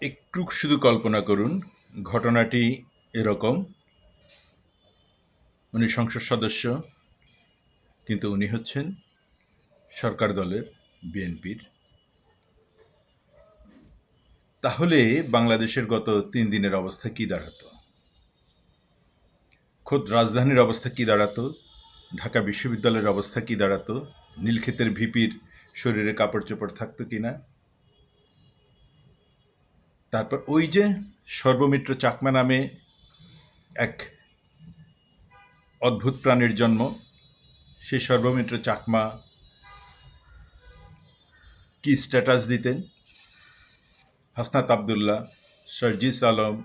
একটু শুধু কল্পনা করুন, ঘটনাটি এরকম। উনি সংসদ সদস্য, কিন্তু উনি হচ্ছেন সরকার দলের বিএনপির। তাহলে বাংলাদেশের গত 3 দিনের অবস্থা কি দাঁড়াতো? খোদ রাজধানীর অবস্থা কি দাঁড়াতো? ঢাকা বিশ্ববিদ্যালয়ের অবস্থা কি দাঁড়াতো? নীলক্ষেতের ভিপির শরীরে কাপড় চোপড় থাকতো কিনা? তারপর ওই যে সর্বমিত্র চাকমা নামে এক অদ্ভুত প্রাণীর জন্ম, সেই সর্বমিত্র চাকমা কি স্ট্যাটাস দিতেন? হাসনাত আবদুল্লাহ, সার্জিস আলম,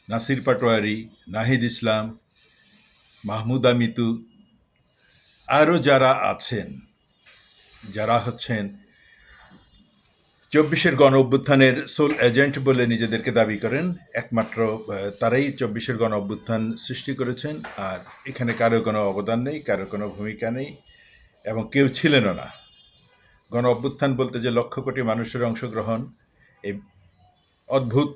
নাসির পাটোয়ারি, নাহিদ ইসলাম, মাহমুদা মিতু, আরও যারা আছেন, যারা হচ্ছেন 24-এর গণ অভ্যুত্থানের সোল এজেন্ট বলে নিজেদেরকে দাবি করেন, একমাত্র তারাই 24-এর গণ অভ্যুত্থান সৃষ্টি করেছেন। আর এখানে কারো কোনো অবদান নেই, কারো কোনো ভূমিকা নেই, এবং কেউ ছিলেনও না। গণ অভ্যুত্থান বলতে যে লক্ষ কোটি মানুষের অংশগ্রহণ, এই অদ্ভুত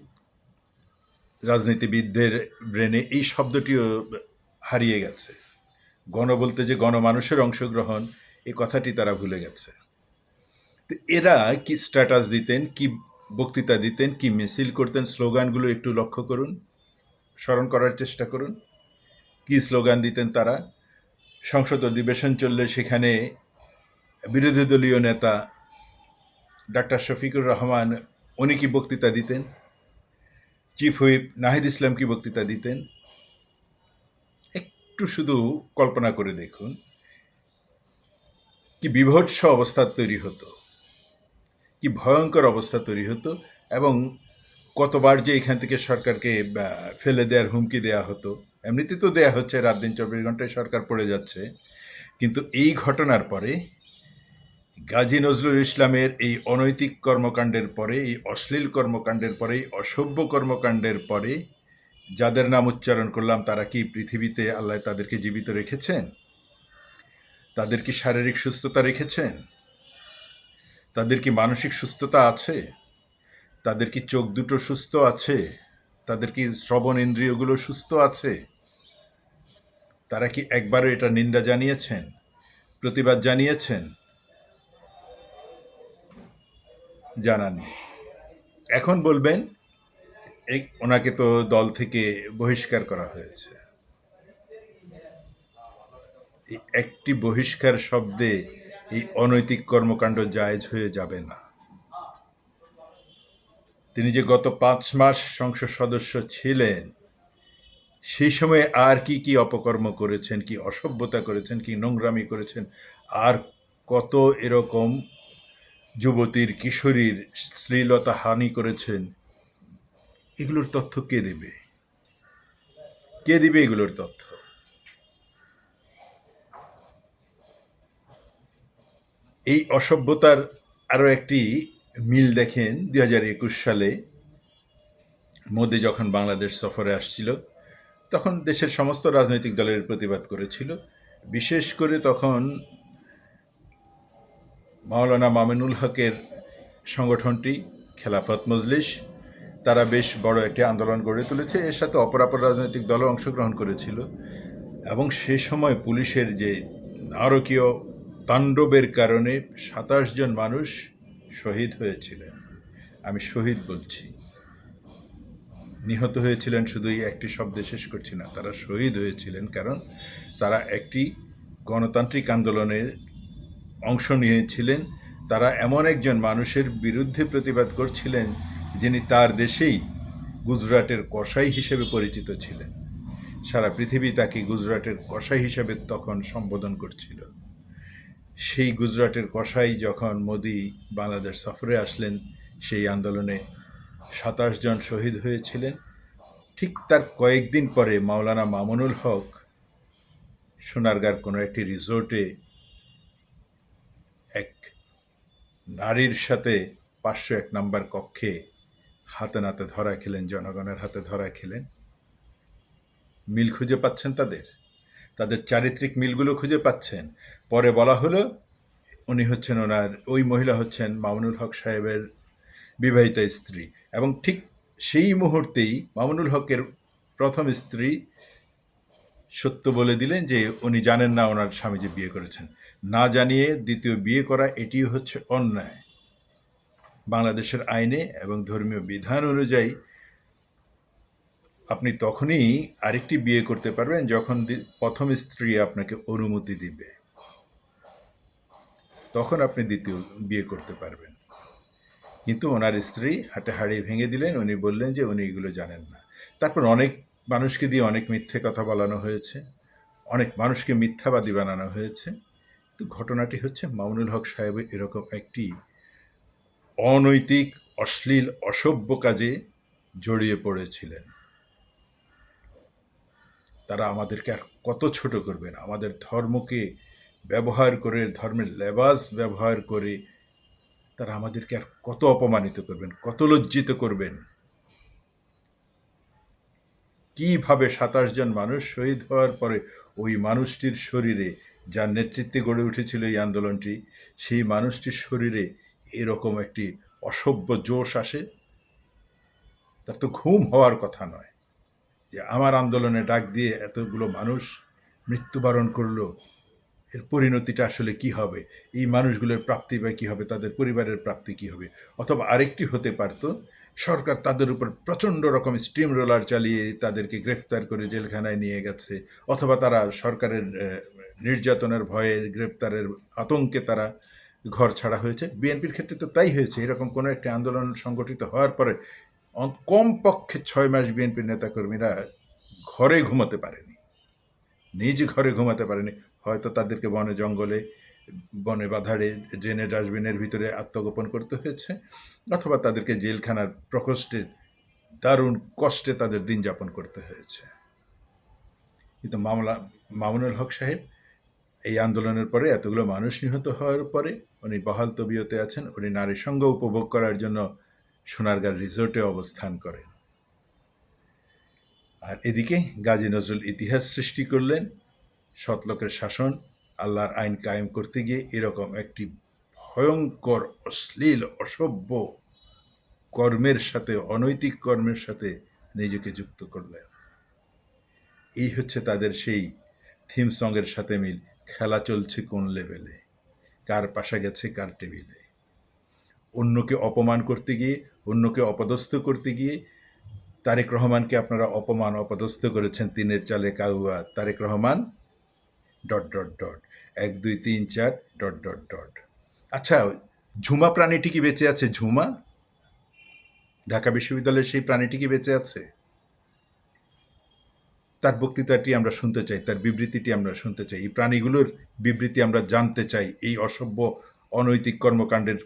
রাজনীতিবিদদের ব্রেনে এই শব্দটিও হারিয়ে গেছে। গণ বলতে যে গণমানুষের অংশগ্রহণ, এই কথাটি তারা ভুলে গেছে। তো এরা কি স্ট্যাটাস দিতেন, কি বক্তৃতা দিতেন, কি মিছিল করতেন, স্লোগানগুলো একটু লক্ষ্য করুন, স্মরণ করার চেষ্টা করুন। কি স্লোগান দিতেন তারা? সংসদ অধিবেশন চললে সেখানে বিরোধী দলীয় নেতা ডাক্তার শফিকুর রহমান, উনি কি বক্তৃতা দিতেন? চিফ হুইপ নাহিদ ইসলাম কি বক্তৃতা দিতেন? একটু শুধু কল্পনা করে দেখুন, কি বিভৎস অবস্থা তৈরি হতো, কি ভয়ঙ্কর অবস্থা তৈরি হতো, এবং কতবার যে এখান থেকে সরকারকে ফেলে দেওয়ার হুমকি দেয়া হতো। এমনিতে তো দেয়া হচ্ছে, রাত দিন 24 ঘন্টায় সরকার পড়ে যাচ্ছে, কিন্তু এই ঘটনার পরে, গাজী নজরুল ইসলামের এই অনৈতিক কর্মকাণ্ডের পরে, এই অশ্লীল কর্মকাণ্ডের পরে, এই অসভ্য কর্মকাণ্ডের পরে যাদের নাম উচ্চারণ করলাম, তারা কি পৃথিবীতে আল্লাহ তাদেরকে জীবিত রেখেছেন? তাদের কি শারীরিক সুস্থতা রেখেছেন? তাদের কি মানসিক সুস্থতা আছে? তাদের কি চোখ দুটো সুস্থ আছে? তাদের কি শ্রবণ ইন্দ্রিয়গুলো সুস্থ আছে? তারা কি একবারও এটা নিন্দা জানিয়েছেন, প্রতিবাদ জানিয়েছেন? জানাননি। এখন বলবেন ওনাকে তো দল থেকে বহিষ্কার করা হয়েছে। এই একটি বহিষ্কার শব্দে এই অনৈতিক কর্মকাণ্ড জায়েজ হয়ে যাবে না। তিনি যে গত 5 মাস সংসদ সদস্য ছিলেন, সেই সময়ে আর কি কি অপকর্ম করেছেন, কি অসভ্যতা করেছেন, কি নোংরামি করেছেন, আর কত এরকম যুবতীর, কিশোরীর শ্লীলতা হানি করেছেন, এগুলোর তথ্য কে দেবে? কে দিবে এগুলোর তথ্য? এই অসভ্যতার আরও একটি মিল দেখেন 2021 সালে মোদি যখন বাংলাদেশ সফরে আসছিল, তখন দেশের সমস্ত রাজনৈতিক দলের প্রতিবাদ করেছিল। বিশেষ করে তখন মাওলানা মামিনুল হকের সংগঠনটি খেলাফত মজলিস, তারা বেশ বড় একটি আন্দোলন গড়ে তুলেছে। এর সাথে অপরাপর রাজনৈতিক দলও অংশগ্রহণ করেছিল, এবং সে সময় পুলিশের যে নারকীয় তাণ্ডবের কারণে 27 জন মানুষ শহীদ হয়েছিলেন। আমি শহীদ বলছি, নিহত হয়েছিলেন শুধুই একটি শব্দে শেষ করছি না, তারা শহীদ হয়েছিলেন, কারণ তারা একটি গণতান্ত্রিক আন্দোলনের অংশ নিয়েছিলেন। তারা এমন একজন মানুষের বিরুদ্ধে প্রতিবাদ করছিলেন যিনি তার দেশেই গুজরাটের কসাই হিসেবে পরিচিত ছিলেন। সারা পৃথিবী তাকে গুজরাটের কসাই হিসেবে তখন সম্বোধন করছিল। সেই গুজরাটের কসাই যখন মোদি বাংলাদেশ সফরে আসলেন, সেই আন্দোলনে 27 জন শহীদ হয়েছিলেন। ঠিক তার কয়েকদিন পরে মাওলানা মামুনুল হক সোনারগাঁর কোনো একটি রিসোর্টে এক নারীর সাথে 501 নম্বর কক্ষে হাতে নাতে ধরা খেলেন, জনগণের হাতে ধরা খেলেন। মিল খুঁজে পাচ্ছেন তাদের? তাদের চারিত্রিক মিলগুলো খুঁজে পাচ্ছেন? পরে বলা হলো উনি হচ্ছেন ওনার, ওই মহিলা হচ্ছেন মামুনুল হক সাহেবের বিবাহিতা স্ত্রী, এবং ঠিক সেই মুহূর্তেই মামুনুল হকের প্রথম স্ত্রী সত্য বলে দিলেন যে উনি জানেন না ওনার স্বামী যে বিয়ে করেছেন। না জানিয়ে দ্বিতীয় বিয়ে করা এটি হচ্ছে অন্যায়। বাংলাদেশের আইনে এবং ধর্মীয় বিধান অনুযায়ী আপনি তখনই আরেকটি বিয়ে করতে পারবেন যখন প্রথম স্ত্রী আপনাকে অনুমতি দিবে, তখন আপনি দ্বিতীয় বিয়ে করতে পারবেন। কিন্তু ওনার স্ত্রী হাঁটাহাড়ি ভেঙে দিলেন, উনি বললেন যে উনি এগুলো জানেন না। তারপর অনেক মানুষকে দিয়ে অনেক মিথ্যে কথা বলানো হয়েছে, অনেক মানুষকে মিথ্যাবাদী বানানো হয়েছে। তো ঘটনাটি হচ্ছে মামুনুল হক সাহেব এরকম একটি অনৈতিক, অশ্লীল, অসভ্য কাজে জড়িয়ে পড়েছিলেন। তারা আমাদেরকে আর কত ছোট করবেন, আমাদের ধর্মকে ব্যবহার করে, ধর্মের লেবাস ব্যবহার করে তারা আমাদেরকে আর কত অপমানিত করবেন, কত লজ্জিত করবেন। কিভাবে ২৭ জন মানুষ শহীদ হওয়ার পরে ওই মানুষটির শরীরে, যার নেতৃত্বে গড়ে উঠেছিল এই আন্দোলনটি, সেই মানুষটির শরীরে এরকম একটি অসভ্য জোশ আসে, তার তো ঘুম হওয়ার কথা নয়। যে আমার আন্দোলনে ডাক দিয়ে এতগুলো মানুষ মৃত্যুবরণ করলো, এর পরিণতিটা আসলে কি হবে, এই মানুষগুলোর প্রাপ্তি বা কী হবে, তাদের পরিবারের প্রাপ্তি কী হবে। অথবা আরেকটি হতে পারত, সরকার তাদের উপর প্রচণ্ড রকম স্টিম রোলার চালিয়ে তাদেরকে গ্রেফতার করে জেলখানায় নিয়ে গেছে, অথবা তারা সরকারের নির্যাতনের ভয়ে, গ্রেফতারের আতঙ্কে তারা ঘর ছাড়া হয়েছে। বিএনপির ক্ষেত্রে তো তাই হয়েছে। এরকম কোনো একটি আন্দোলন সংগঠিত হওয়ার পরে কমপক্ষে ৬ মাস বিএনপির নেতাকর্মীরা ঘরে ঘুমাতে পারেনি, নিজ ঘরে ঘুমাতে পারেনি। হয়তো তাদেরকে বনে জঙ্গলে, বনে বাধারে, ড্রেনে ডাস্টবিনের ভিতরে আত্মগোপন করতে হয়েছে, অথবা তাদেরকে জেলখানার প্রকোষ্ঠে দারুণ কষ্টে তাদের দিন যাপন করতে হয়েছে। কিন্তু মামুনুল হক সাহেব এই আন্দোলনের পরে, এতগুলো মানুষ নিহত হওয়ার পরে উনি বহাল তবিয়তে আছেন। উনি নারীর সঙ্গ উপভোগ করার জন্য সোনারগাঁ রিসোর্টে অবস্থান করেন। আর এদিকে গাজী নজরুল ইতিহাস সৃষ্টি করলেন, সৎলোকের শাসন, আল্লাহর আইন কায়েম করতে গিয়ে এরকম একটি ভয়ঙ্কর, অশ্লীল, অসভ্য কর্মের সাথে, অনৈতিক কর্মের সাথে নিজেকে যুক্ত করলেন। এই হচ্ছে তাদের সেই থিম সঙ্গের সাথে মিল, খেলা চলছে কোন লেভেলে, কার পাশা গেছে কার টেবিলে। অন্যকে অপমান করতে গিয়ে, অন্যকে অপদস্থ করতে গিয়ে তারেক রহমানকে আপনারা অপমান, অপদস্থ করেছেন। ৩-এর চালে কাউয়া তারেক রহমান ... ১ ২ ৩ ৪... আচ্ছা, ঝুমা প্রাণীটি কি বেঁচে আছে? ঝুমা, ঢাকা বিশ্ববিদ্যালয়ের সেই প্রাণীটি কি বেঁচে আছে? তার বক্তৃতাটি আমরা শুনতে চাই, তার বিবৃতিটি আমরা শুনতে চাই, এই প্রাণীগুলোর বিবৃতি আমরা জানতে চাই। এই অসভ্য, অনৈতিক কর্মকাণ্ডের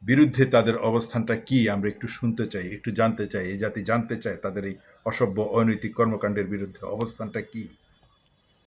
বিরুদ্ধে তাদের অবস্থানটা কি আমরা একটু শুনতে চাই, একটু জানতে চাই। এই জাতি জানতে চায় তাদের এই অসভ্য, অনৈতিক কর্মকাণ্ডের বিরুদ্ধে অবস্থানটা কি।